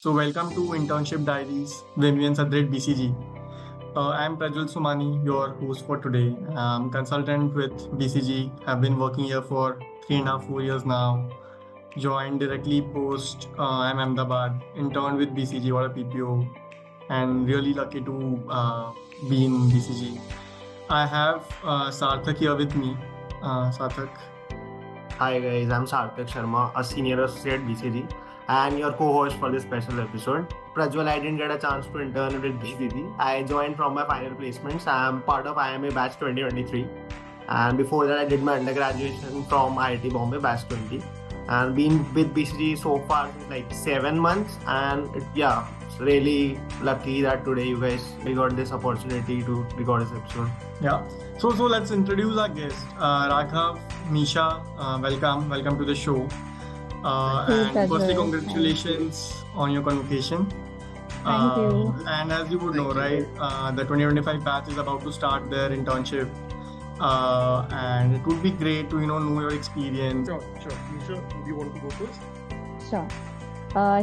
So welcome to Internship Diaries, Vivian Sadred BCG. I'm Prajwal Sumani, your host for today. I'm consultant with BCG. Have been working here for 3.5, 4 years now. Joined directly post IIM Ahmedabad. Interned with BCG, what a PPO, and really lucky to be in BCG. I have Sarthak here with me. Sarthak. Hi guys, I'm Sarthak Sharma, a senior associate BCG and your co-host for this special episode. Prajwal, I didn't get a chance to intern with BCG. I joined from my final placements. I'm part of IIMA batch 2023, and before that I did my undergraduation from IIT Bombay batch 20, and been with BCG so far since like 7 months. And it's really lucky that today we got this opportunity to record this episode. Yeah. So let's introduce our guest, Raghav, Misha. Welcome to the show. And firstly, congratulations on your convocation. Thank you. And as you would know, right, the 2025 batch is about to start their internship. And it would be great to know your experience. Sure. Misha, do you want to go first? Sure.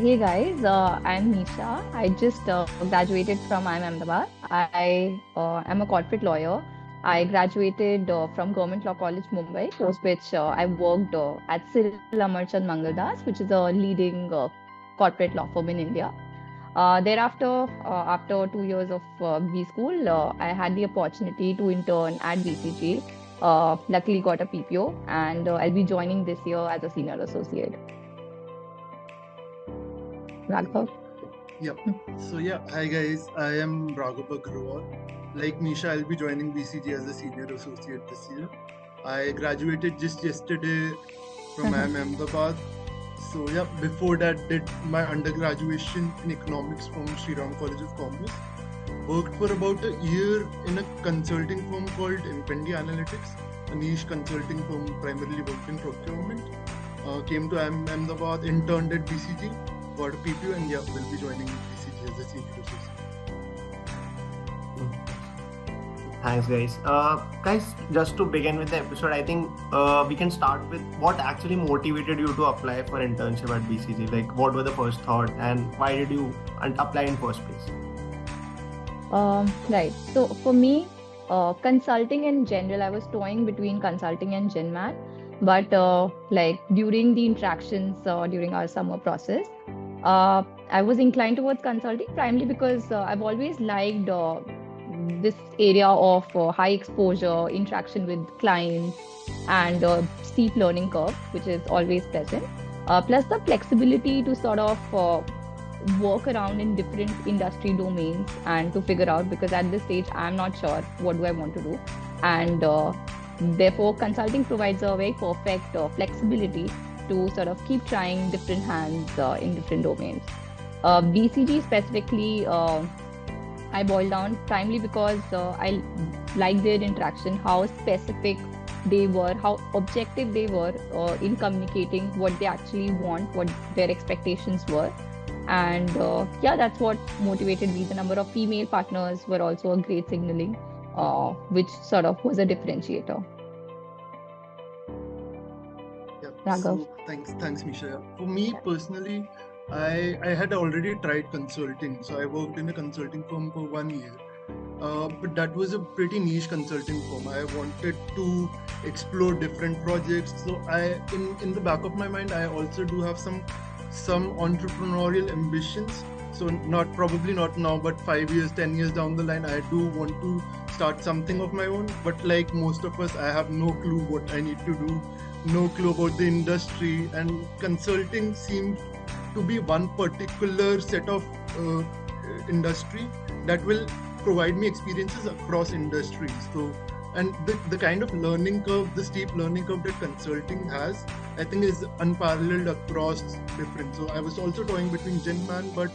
Hey guys, I'm Nisha. I just graduated from IIM Ahmedabad. I am a corporate lawyer. I graduated from Government Law College, Mumbai, post which I worked at Cyril Amarchand Mangaldas, which is a leading corporate law firm in India. Thereafter, after 2 years of B school, I had the opportunity to intern at BCG. Luckily got a PPO, and I'll be joining this year as a senior associate. Raghav? Yeah. So hi guys, I am Raghav Agrawal. Like Misha, I'll be joining BCG as a senior associate this year. I graduated just yesterday from IIM Ahmedabad. So before that did my undergraduation in economics from Sri Ram College of Commerce. Worked for about a year in a consulting firm called Impendi Analytics, a niche consulting firm primarily worked in procurement. Came to IIM Ahmedabad, interned at BCG, got a PPO, and will be joining BCG as a senior associate. Thanks, guys. Guys, just to begin with the episode, I think we can start with what actually motivated you to apply for internship at BCG. Like, what were the first thought, and why did you apply in first place? Right. So for me, consulting in general, I was toying between consulting and GenMat, but during the interactions during our summer process, I was inclined towards consulting primarily because I've always liked this area of high exposure interaction with clients and steep learning curve, which is always present. Plus the flexibility to sort of work around in different industry domains and to figure out, because at this stage I'm not sure what do I want to do, and therefore consulting provides a very perfect flexibility to sort of keep trying different hands in different domains. BCG specifically, I boiled down primarily because I liked their interaction, how specific they were, how objective they were in communicating what they actually want, what their expectations were. And that's what motivated me. The number of female partners were also a great signaling, which sort of was a differentiator. Raghav. So thanks Misha. For me personally, I had already tried consulting. So I worked in a consulting firm for 1 year. But that was a pretty niche consulting firm. I wanted to explore different projects. So in the back of my mind, I also do have some entrepreneurial ambitions. So probably not now, but 5 years, 10 years down the line, I do want to start something of my own. But like most of us, I have no clue what I need to do, no clue about the industry, and consulting seemed to be one particular set of industry that will provide me experiences across industries. So, and the kind of learning curve, the steep learning curve that consulting has, I think is unparalleled across different. So I was also toying between GenMan, but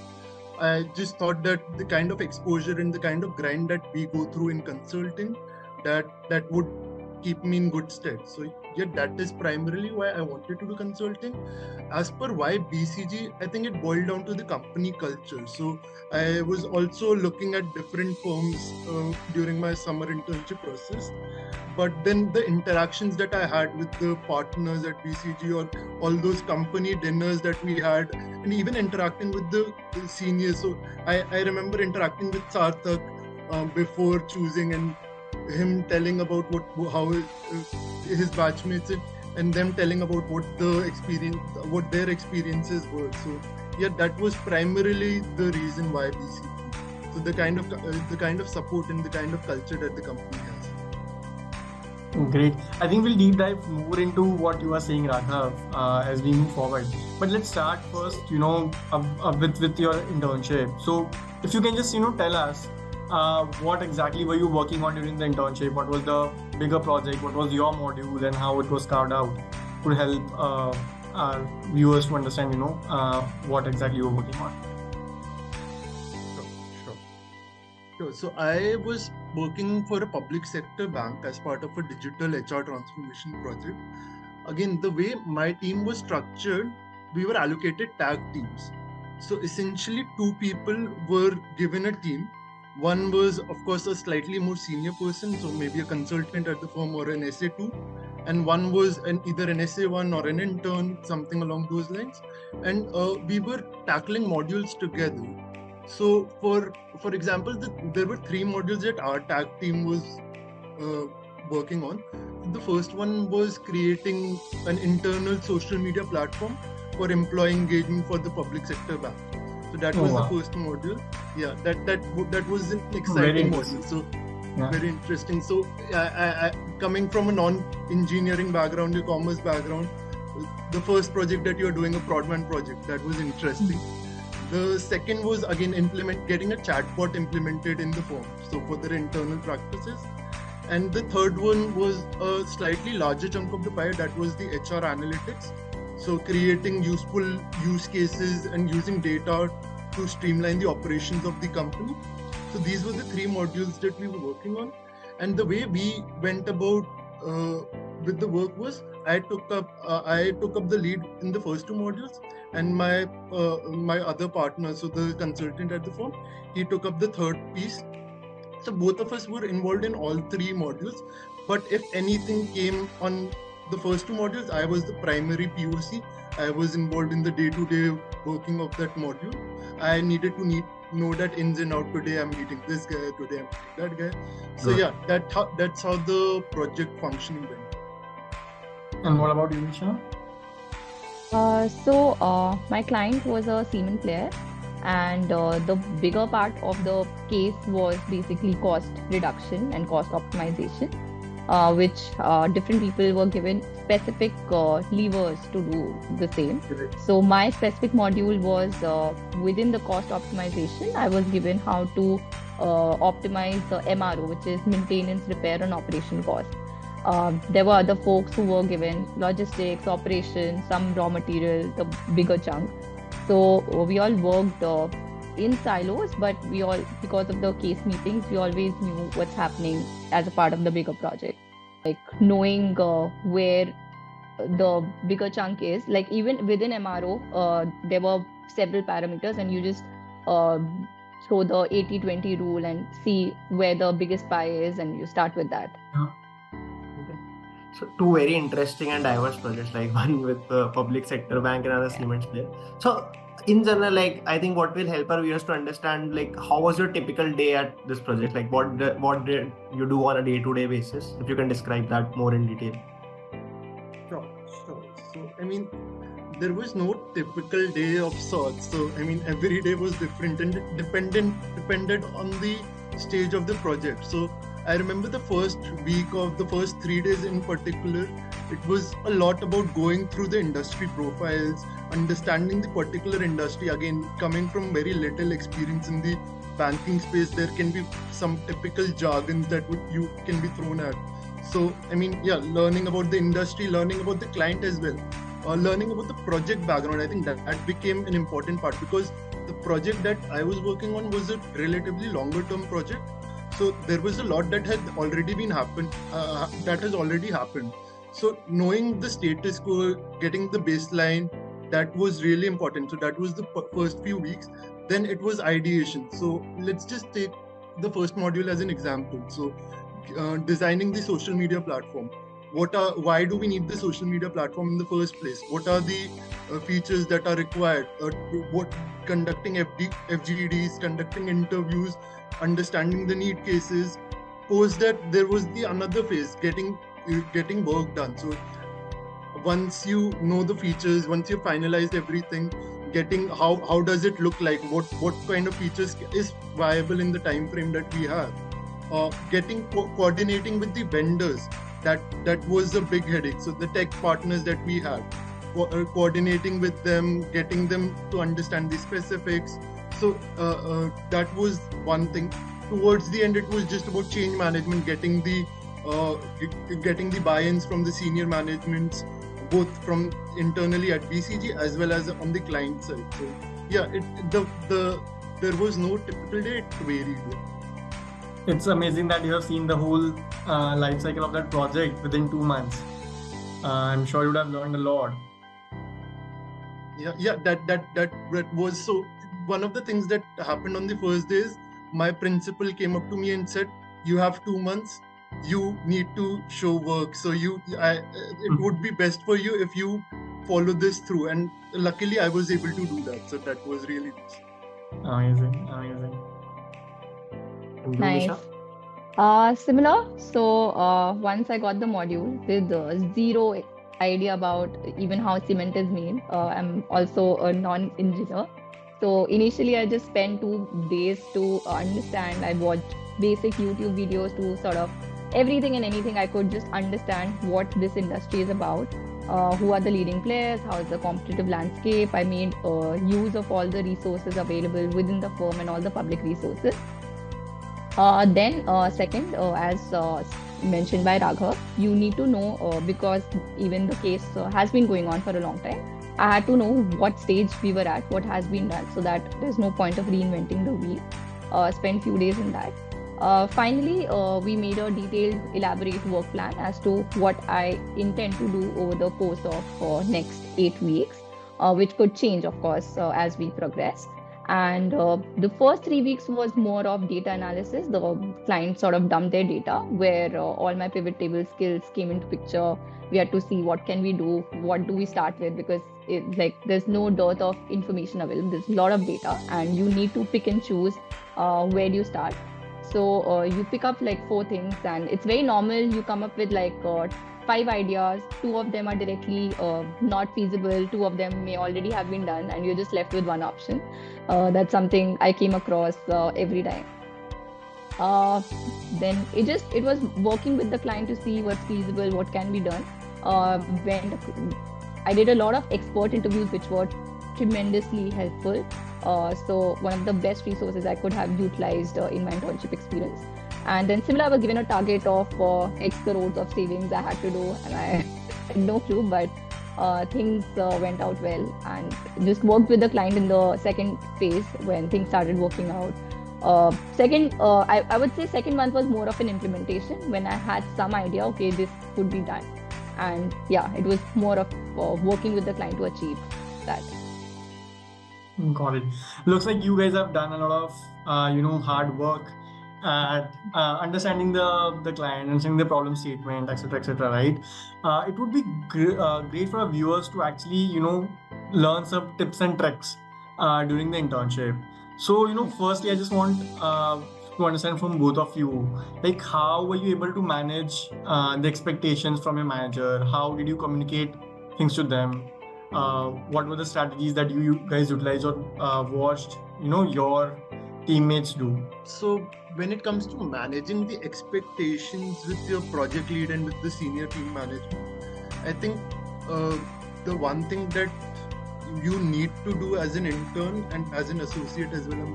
I just thought that the kind of exposure and the kind of grind that we go through in consulting, that would keep me in good stead. So yeah, that is primarily why I wanted to do consulting. As per why BCG, I think it boiled down to the company culture. So I was also looking at different firms during my summer internship process. But then the interactions that I had with the partners at BCG, or all those company dinners that we had, and even interacting with the seniors. So I remember interacting with Sarthak before choosing, and him telling about how his batchmates and them telling about what their experiences were. So yeah, that was primarily the reason why BCG. So the kind of support and the kind of culture that the company has. Great. I think we'll deep dive more into what you are saying, Raghav, as we move forward. But let's start first, with your internship. So if you can just, tell us what exactly were you working on during the internship? What was the bigger project? What was your module and how it was carved out? Could help our viewers to understand, what exactly you were working on. Sure. So I was working for a public sector bank as part of a digital HR transformation project. Again, the way my team was structured, we were allocated tag teams. So essentially, two people were given a team. One was, of course, a slightly more senior person, so maybe a consultant at the firm or an SA2, and one was either an SA1 or an intern, something along those lines. And we were tackling modules together. So, for example, there were 3 modules that our tag team was working on. The first one was creating an internal social media platform for employee engagement for the public sector bank. So that was the first module. Yeah, that was an exciting module. So very interesting. So I coming from a non-engineering background, a commerce background, the first project that you're doing, a Prodman project, that was interesting. The second was again getting a chatbot implemented in the firm, so for their internal practices. And the third one was a slightly larger chunk of the pie, that was the HR analytics. So creating useful use cases and using data to streamline the operations of the company. So these were the 3 modules that we were working on. And the way we went about with the work was I took up the lead in the first 2 modules, and my other partner, so the consultant at the firm, he took up the third piece. So both of us were involved in all 3 modules, but if anything came on the first 2 modules, I was the primary POC. I was involved in the day-to-day working of that module. I needed to know that ins and out. Today I'm meeting this guy, today I'm meeting that guy. So yeah, that's how the project functioning went. And what about you, Nisha? So my client was a cement player, and the bigger part of the case was basically cost reduction and cost optimization, which different people were given specific levers to do the same. So my specific module was within the cost optimization. I was given how to optimize the MRO, which is maintenance, repair and operation cost. There were other folks who were given logistics, operations, some raw material, the bigger chunk. So we all worked in silos, but we all, because of the case meetings, we always knew what's happening as a part of the bigger project. Like knowing where the bigger chunk is, like even within MRO, there were several parameters, and you just show the 80-20 rule and see where the biggest pie is, and you start with that. So 2 very interesting and diverse projects, like one with the public sector bank and another cement player. So in general, like I think what will help our viewers to understand, like how was your typical day at this project? Like what did you do on a day-to-day basis? If you can describe that more in detail. Sure. So I mean, there was no typical day of sorts. So I mean, every day was different and depended on the stage of the project. So I remember the first 3 days in particular, it was a lot about going through the industry profiles, understanding the particular industry. Again, coming from very little experience in the banking space, there can be some typical jargon that you can be thrown at. So, I mean, yeah, learning about the industry, learning about the client as well, learning about the project background. I think that became an important part, because the project that I was working on was a relatively longer term project. So there was a lot that had already been happened. So knowing the status quo, getting the baseline, that was really important. So that was the first few weeks. Then it was ideation. So let's just take the first module as an example. So designing the social media platform. Why do we need the social media platform in the first place? What are the features that are required? Conducting FGDs, conducting interviews, understanding the need cases. Post that, there was the another phase, getting work done. So once you know the features, once you finalized everything, getting how does it look like, what kind of features is viable in the time frame that we have, coordinating with the vendors, that was a big headache. So the tech partners that we had, coordinating with them, getting them to understand the specifics. So that was one thing. Towards the end, it was just about change management, getting the buy-ins from the senior managements, both from internally at BCG as well as on the client side. So yeah, there was no typical day, it varied. It's amazing that you have seen the whole life cycle of that project within 2 months. I'm sure you would have learned a lot. Yeah, that was so. One of the things that happened on the first day is my principal came up to me and said, "You have 2 months. You need to show work. So it would be best for you if you follow this through." And luckily, I was able to do that. So that was really nice. Amazing. And you, Nice. Nisha? Similar. So once I got the module with zero idea about even how cement is made. I'm also a non-engineer. So initially I just spent 2 days to understand. I watched basic YouTube videos to sort of everything and anything I could just understand what this industry is about. Who are the leading players, how is the competitive landscape. I made use of all the resources available within the firm and all the public resources. Then second, as mentioned by Raghav, you need to know, because even the case has been going on for a long time, I had to know what stage we were at, what has been done, so that there's no point of reinventing the wheel. Spent few days in that. Finally, we made a detailed, elaborate work plan as to what I intend to do over the course of next 8 weeks, which could change, of course, as we progress. And the first 3 weeks was more of data analysis. The client sort of dumped their data, where all my pivot table skills came into picture. We had to see what can we do, what do we start with, because there's no dearth of information available. There's a lot of data, and you need to pick and choose where do you start. So you pick up 4 things, and it's very normal. You come up with 5 ideas. 2 of them are directly not feasible. 2 of them may already have been done, and you're just left with one option. That's something I came across every time. Then it was working with the client to see what's feasible, what can be done. I did a lot of expert interviews, which were tremendously helpful. So one of the best resources I could have utilized in my internship experience. And then similar, I was given a target of X crores of savings I had to do, and I had no clue, but things went out well, and just worked with the client in the second phase when things started working out. I would say second month was more of an implementation, when I had some idea, okay, this could be done. And yeah, it was more of working with the client to achieve that. Got it. Looks like you guys have done a lot of hard work at understanding the client, understanding the problem statement, etc., right? It would be great for our viewers to actually learn some tips and tricks during the internship. So firstly, I just want to understand from both of you, how were you able to manage the expectations from your manager? How did you communicate things to them? What were the strategies that you guys utilized or watched your teammates do? So when it comes to managing the expectations with your project lead and with the senior team management, I think the one thing that you need to do as an intern and as an associate as well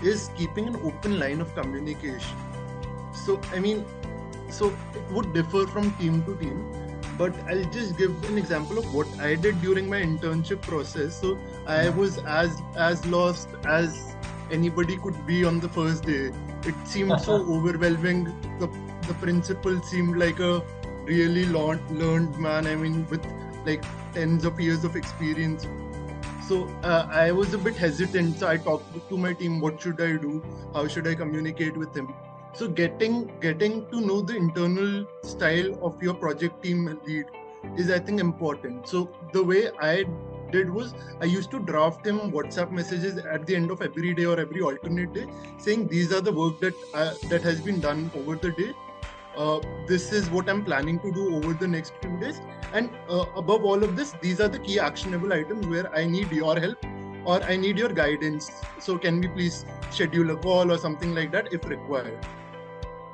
is keeping an open line of communication. So it would differ from team to team, but I'll just give an example of what I did during my internship process. So I was as lost as anybody could be on the first day. It seemed so overwhelming. The principal seemed like a really learned man. I mean, with like tens of years of experience. So I was a bit hesitant. So I talked to my team, what should I do? How should I communicate with him? So getting to know the internal style of your project team lead is, I think, important. So the way I did was, I used to draft him WhatsApp messages at the end of every day or every alternate day, saying these are the work that has been done over the day. This is what I'm planning to do over the next few days. And above all of this, these are the key actionable items where I need your help or I need your guidance. So can we please schedule a call or something like that if required?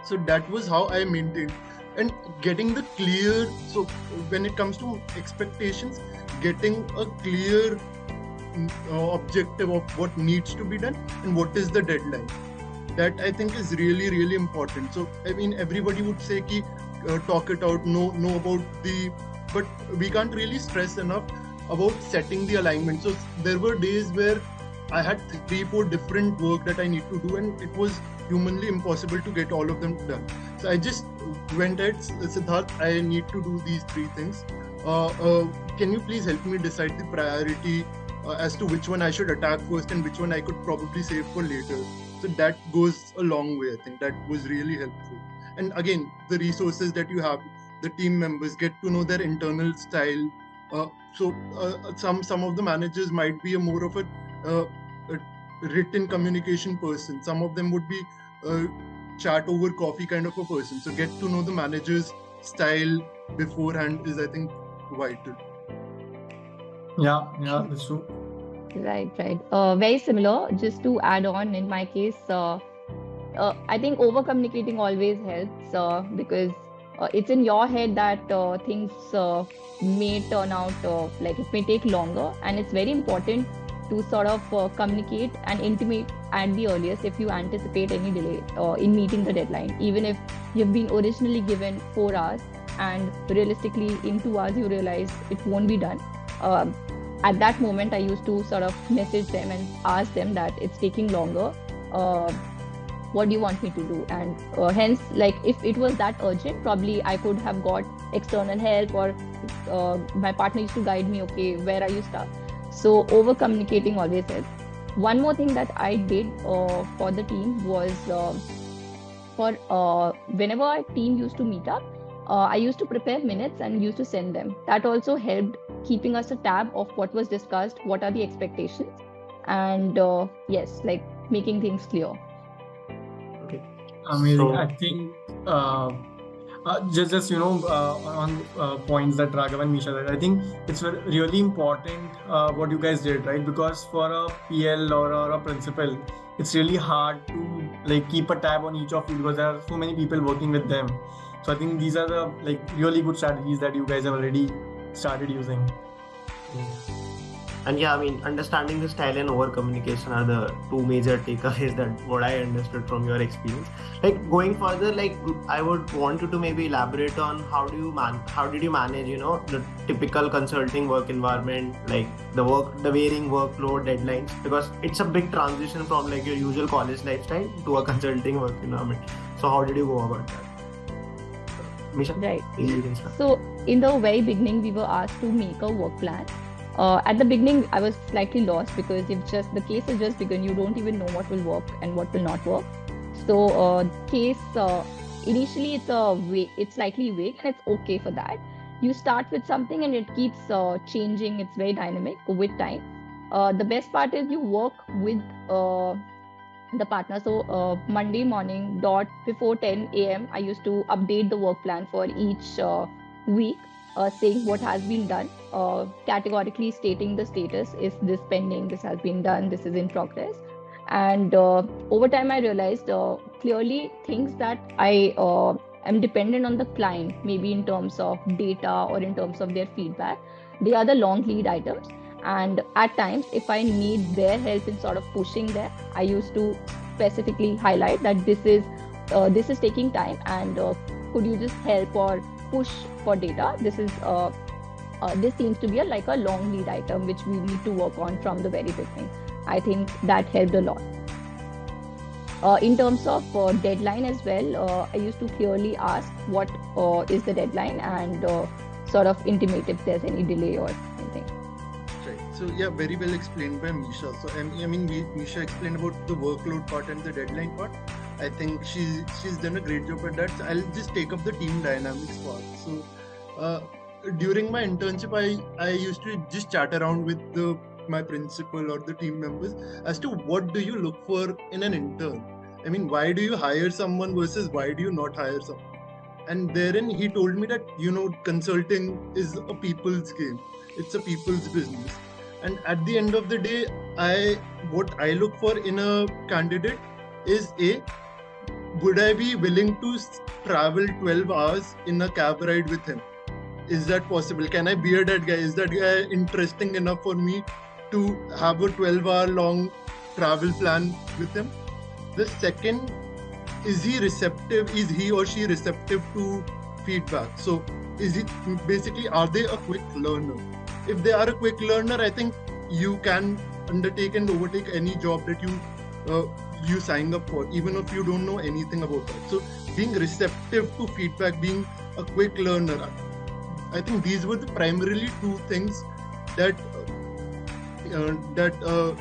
So that was how I maintained. And getting the clear, so when it comes to expectations, getting a clear objective of what needs to be done and what is the deadline. That I think is really, really important. So I mean, everybody would say ki talk it out, know about but we can't really stress enough about setting the alignment. So there were days where I had 3-4 different work that I need to do, and it was humanly impossible to get all of them done. So I just went at Siddharth, I need to do these 3 things. Can you please help me decide the priority as to which one I should attack first and which one I could probably save for later? So that goes a long way. I think that was really helpful. And again, the resources that you have, the team members get to know their internal style. Some of the managers might be a more of a written communication person. Some of them would be chat over coffee kind of a person. So get to know the manager's style beforehand is, I think, vital. Yeah, that's true. Right. Very similar. Just to add on, in my case, I think over communicating always helps because it's in your head that things may turn out like it may take longer, and it's very important to sort of communicate and intimate at the earliest if you anticipate any delay in meeting the deadline. Even if you've been originally given 4 hours and realistically in 2 hours you realize it won't be done. At that moment, I used to sort of message them and ask them that it's taking longer. What do you want me to do? And hence, like if it was that urgent, probably I could have got external help, or my partner used to guide me, okay, where are you stuck? So over communicating always helps. One more thing that I did for the team was for whenever our team used to meet up, I used to prepare minutes and used to send them. That also helped keeping us a tab of what was discussed, what are the expectations, and yes, like making things clear. Okay. Amazing. So- I think just on points that Raghav and Misha said, I think it's really important what you guys did, right? Because for a PL or a principal, it's really hard to like keep a tab on each of you because there are so many people working with them. So I think these are the like really good strategies that you guys have already started using. And yeah, I mean, understanding the style and over communication are the 2 major takeaways that what I understood from your experience. Like going further, like I would want you to maybe elaborate on how did you manage, the typical consulting work environment, like the varying workload, deadlines, because it's a big transition from like your usual college lifestyle to a consulting work environment. So how did you go about that? Misha? Right. You can start. So in the very beginning, we were asked to make a work plan. At the beginning, I was slightly lost because the case has just begun, you don't even know what will work and what will not work. So case initially it's slightly vague, and it's okay for that. You start with something and it keeps changing. It's very dynamic with time. The best part is you work with the partner. So Monday morning before 10 a.m. I used to update the work plan for each week, saying what has been done, categorically stating the status, is this pending, this has been done, this is in progress. And over time I realized clearly things that I am dependent on the client, maybe in terms of data or in terms of their feedback, they are the long lead items. And at times, if I need their help in sort of pushing there, I used to specifically highlight that this is taking time, and could you just help or push for data? This seems to be like a long lead item which we need to work on from the very beginning. I think that helped a lot. In terms of deadline as well, I used to clearly ask what is the deadline and sort of intimate if there's any delay or anything. Right. So yeah, very well explained by Misha. So I mean, Misha explained about the workload part and the deadline part. I think she's done a great job at that. So I'll just take up the team dynamics part. So during my internship, I used to just chat around with my principal or the team members as to what do you look for in an intern. I mean, why do you hire someone versus why do you not hire someone? And therein he told me that consulting is a people's game. It's a people's business. And at the end of the day, what I look for in a candidate is would I be willing to travel 12 hours in a cab ride with him? Is that possible? Can I bear that guy? Is that guy interesting enough for me to have a 12-hour long travel plan with him? The second, is he receptive? Is he or she receptive to feedback? So are they a quick learner? If they are a quick learner, I think you can undertake and overtake any job that you sign up for, even if you don't know anything about that. So being receptive to feedback, being a quick learner, I think these were the primarily two things that the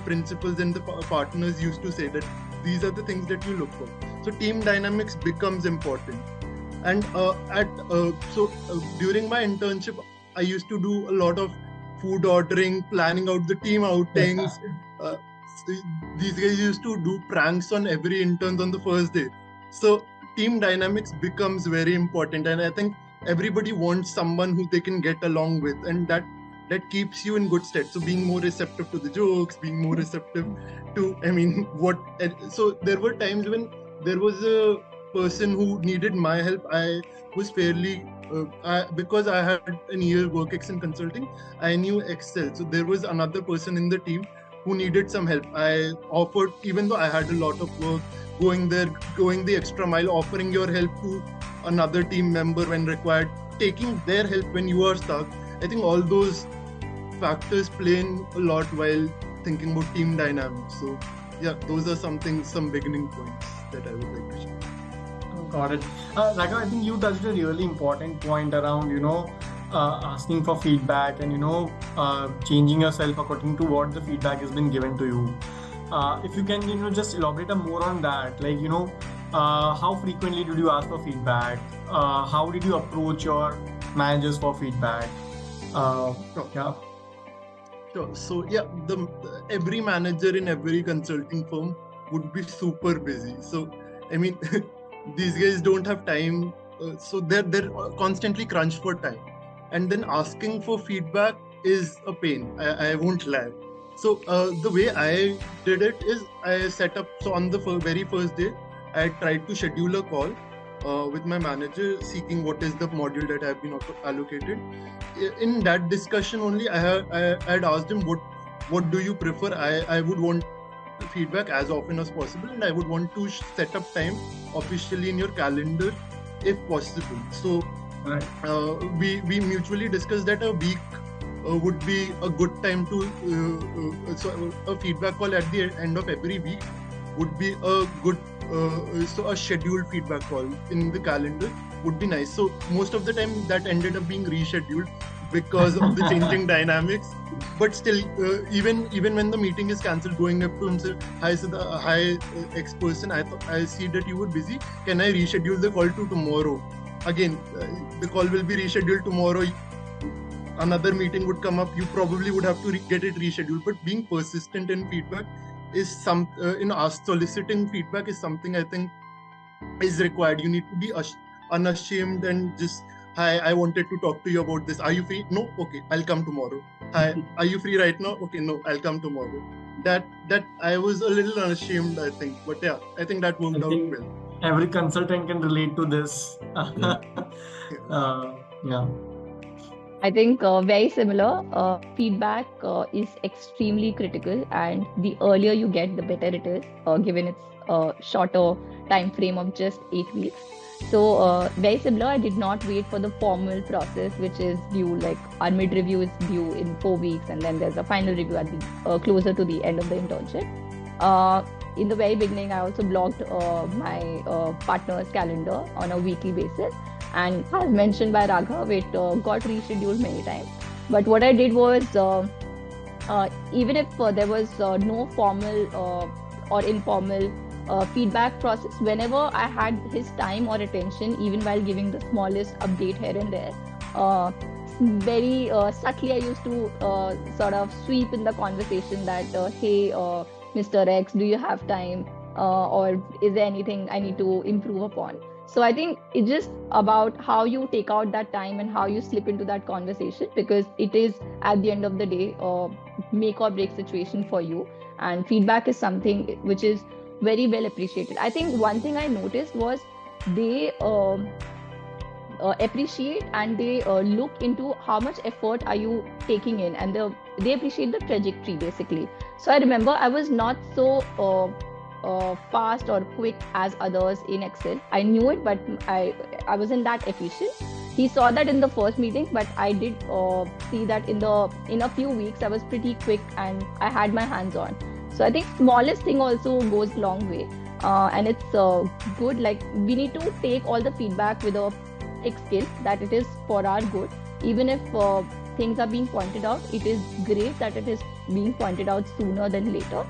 principals and the partners used to say, that these are the things that you look for. So team dynamics becomes important. And during my internship, I used to do a lot of food ordering, planning out the team outings. These guys used to do pranks on every intern on the first day. So team dynamics becomes very important, and I think everybody wants someone who they can get along with, and that keeps you in good stead. So being more receptive to the jokes, being more receptive to, so there were times when there was a person who needed my help. I was fairly, because I had an year work ex in consulting, I knew Excel. So there was another person in the team who needed some help. I offered, even though I had a lot of work, going the extra mile, offering your help to another team member when required, taking their help when you are stuck. I think all those factors play in a lot while thinking about team dynamics. So yeah, those are some beginning points that I would like to share. Got it. Raghav, I think you touched a really important point around, asking for feedback and, changing yourself according to what the feedback has been given to you. If you can, just elaborate more on that, like, how frequently did you ask for feedback? How did you approach your managers for feedback? Yeah. Sure. So yeah, every manager in every consulting firm would be super busy. So I mean, these guys don't have time. So they're constantly crunched for time, and then asking for feedback is a pain. I won't lie. So the way I did it is I set up. So on the very first day, I tried to schedule a call with my manager, seeking what is the module that I have been allocated. In that discussion only, I had asked him what do you prefer. I would want feedback as often as possible, and I would want to set up time officially in your calendar if possible. So right. We mutually discussed that a week would be a good time to so a feedback call at the end of every week would be a good so a scheduled feedback call in the calendar would be nice. So most of the time that ended up being rescheduled because of the changing dynamics. But still, even when the meeting is cancelled, going up to him, say, hi X person, I see that you were busy. Can I reschedule the call to tomorrow? Again, the call will be rescheduled tomorrow. Another meeting would come up. You probably would have to get it rescheduled. But being persistent in feedback is soliciting feedback is something I think is required. You need to be unashamed and just, hi, I wanted to talk to you about this. Are you free? No? Okay, I'll come tomorrow. Hi, are you free right now? Okay, no, I'll come tomorrow. That I was a little unashamed, I think. But yeah, I think that worked out well. Every consultant can relate to this. Yeah. I think very similar. Feedback is extremely critical, and the earlier you get, the better it is, given its shorter time frame of just 8 weeks. So very similar. I did not wait for the formal process, which is due, like our mid review is due in 4 weeks, and then there's a final review at the closer to the end of the internship. in the very beginning, I also blocked my partner's calendar on a weekly basis. And as mentioned by Raghav, it got rescheduled many times. But what I did was, even if there was no formal or informal feedback process, whenever I had his time or attention, even while giving the smallest update here and there, very subtly I used to sort of sweep in the conversation that, hey, Mr. X, do you have time? Or is there anything I need to improve upon? So I think it's just about how you take out that time and how you slip into that conversation, because it is at the end of the day make or break situation for you. And feedback is something which is very well appreciated. I think one thing I noticed was they appreciate and they look into how much effort are you taking in, and they appreciate the trajectory basically. So I remember I was not so fast or quick as others in Excel. I knew it, but I wasn't that efficient. He saw that in the first meeting, but I did see that in a few weeks I was pretty quick and I had my hands on. So I think smallest thing also goes a long way, and it's good. Like, we need to take all the feedback with a thick skin, that it is for our good. Even if things are being pointed out, it is great that it is being pointed out sooner than later.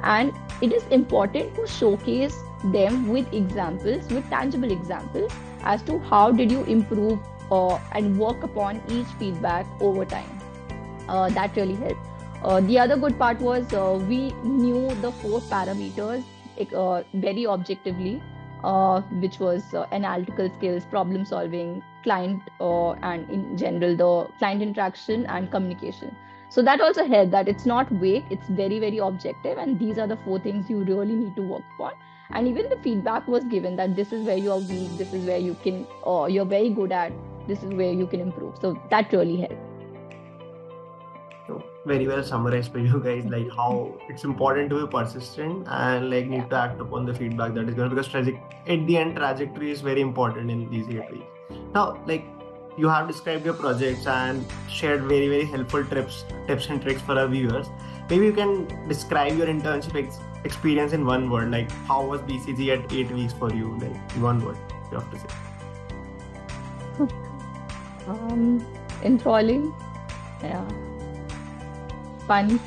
And it is important to showcase them with examples, with tangible examples, as to how did you improve and work upon each feedback over time. That really helped. The other good part was we knew the 4 parameters very objectively, which was analytical skills, problem solving, client, and in general the client interaction and communication. So that also helped, that it's not vague, it's very, very objective, and these are the 4 things you really need to work upon. And even the feedback was given that this is where you are weak, this is where you can, you're very good at, this is where you can improve. So that really helped. So very well summarized by you guys, like how it's important to be persistent and like need to act upon the feedback that is given, because at the end trajectory is very important in these 8 weeks. Now, like, you have described your projects and shared very, very helpful tips and tricks for our viewers. Maybe you can describe your internship experience in one word. Like, how was BCG at 8 weeks for you? Like, in one word, you have to say. Enthralling, yeah, fun.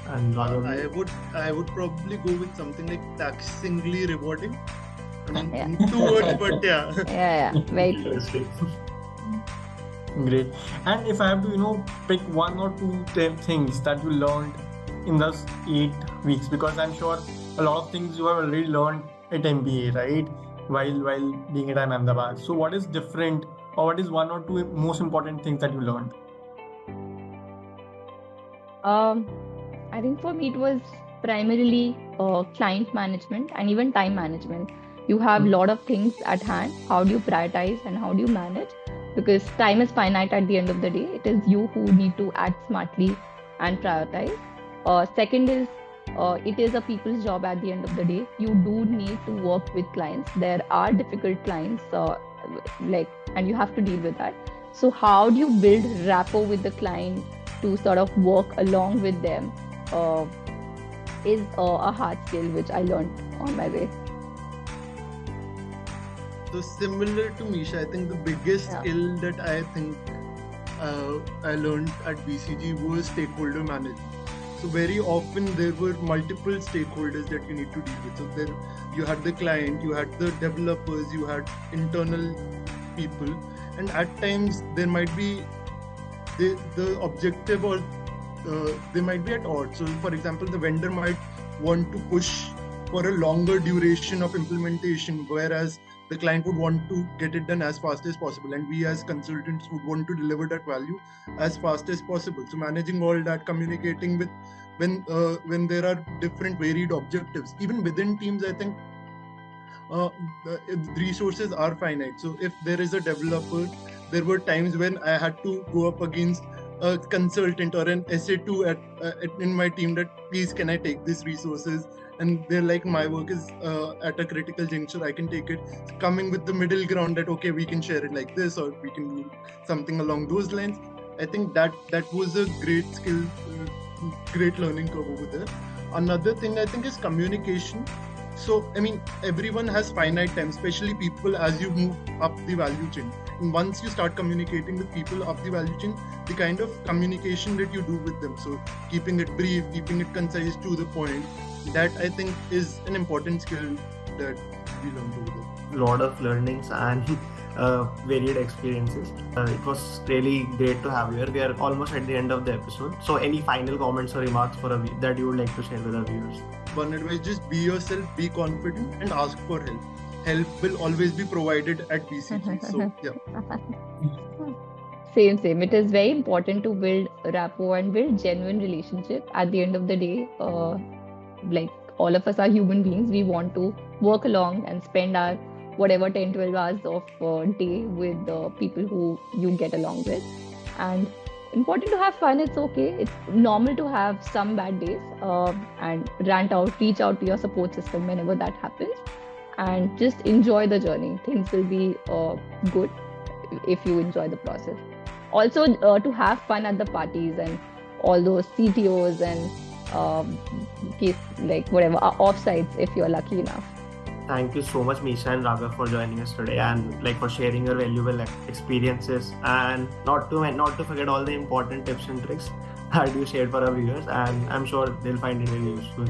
And I would probably go with something like taxingly rewarding. Yeah. In 2 words, but yeah. Yeah, very true. Great. And if I have to, pick 1 or 2 things that you learned in those 8 weeks, because I'm sure a lot of things you have already learned at MBA, right? While being at IIM Ahmedabad. So what is different, or what is 1 or 2 most important things that you learned? I think for me it was primarily client management and even time management. You have a lot of things at hand. How do you prioritize and how do you manage? Because time is finite at the end of the day. It is you who need to act smartly and prioritize. Second is, it is a people's job at the end of the day. You do need to work with clients. There are difficult clients, and you have to deal with that. So how do you build rapport with the client to sort of work along with them is a hard skill which I learned on my way. So similar to Misha, I think the biggest skill that I think I learned at BCG was stakeholder management. So very often there were multiple stakeholders that you need to deal with. So there you had the client, you had the developers, you had internal people, and at times there might be the objective or they might be at odds. So for example, the vendor might want to push for a longer duration of implementation, whereas the client would want to get it done as fast as possible, and we as consultants would want to deliver that value as fast as possible. So managing all that, communicating with when there are different varied objectives, even within teams, I think the resources are finite. So if there is a developer, there were times when I had to go up against a consultant or an SA2 in my team that, please, can I take these resources? And they're like, my work is at a critical juncture, I can take it. So coming with the middle ground that, okay, we can share it like this, or we can do something along those lines. I think that was a great skill, great learning curve over there. Another thing I think is communication. So, I mean, everyone has finite time, especially people as you move up the value chain. And once you start communicating with people up the value chain, the kind of communication that you do with them, so keeping it brief, keeping it concise to the point, that I think is an important skill that we learned over there. Lot of learnings and varied experiences. It was really great to have you here. We are almost at the end of the episode. So any final comments or remarks that you would like to share with our viewers? One advice, just be yourself, be confident, and ask for help. Help will always be provided at BCG. So, yeah. Same. It is very important to build rapport and build genuine relationship. At the end of the day, like all of us are human beings. We want to work along and spend our whatever 10-12 hours of day with the people who you get along with. And important to have fun. It's okay. It's normal to have some bad days and reach out to your support system whenever that happens, and just enjoy the journey. Things will be good if you enjoy the process. Also, to have fun at the parties and all those CTOs and offsites if you're lucky enough. Thank you so much, Misha and Raghav, for joining us today and for sharing your valuable experiences, and not to forget all the important tips and tricks that you shared for our viewers, and I'm sure they'll find it really useful.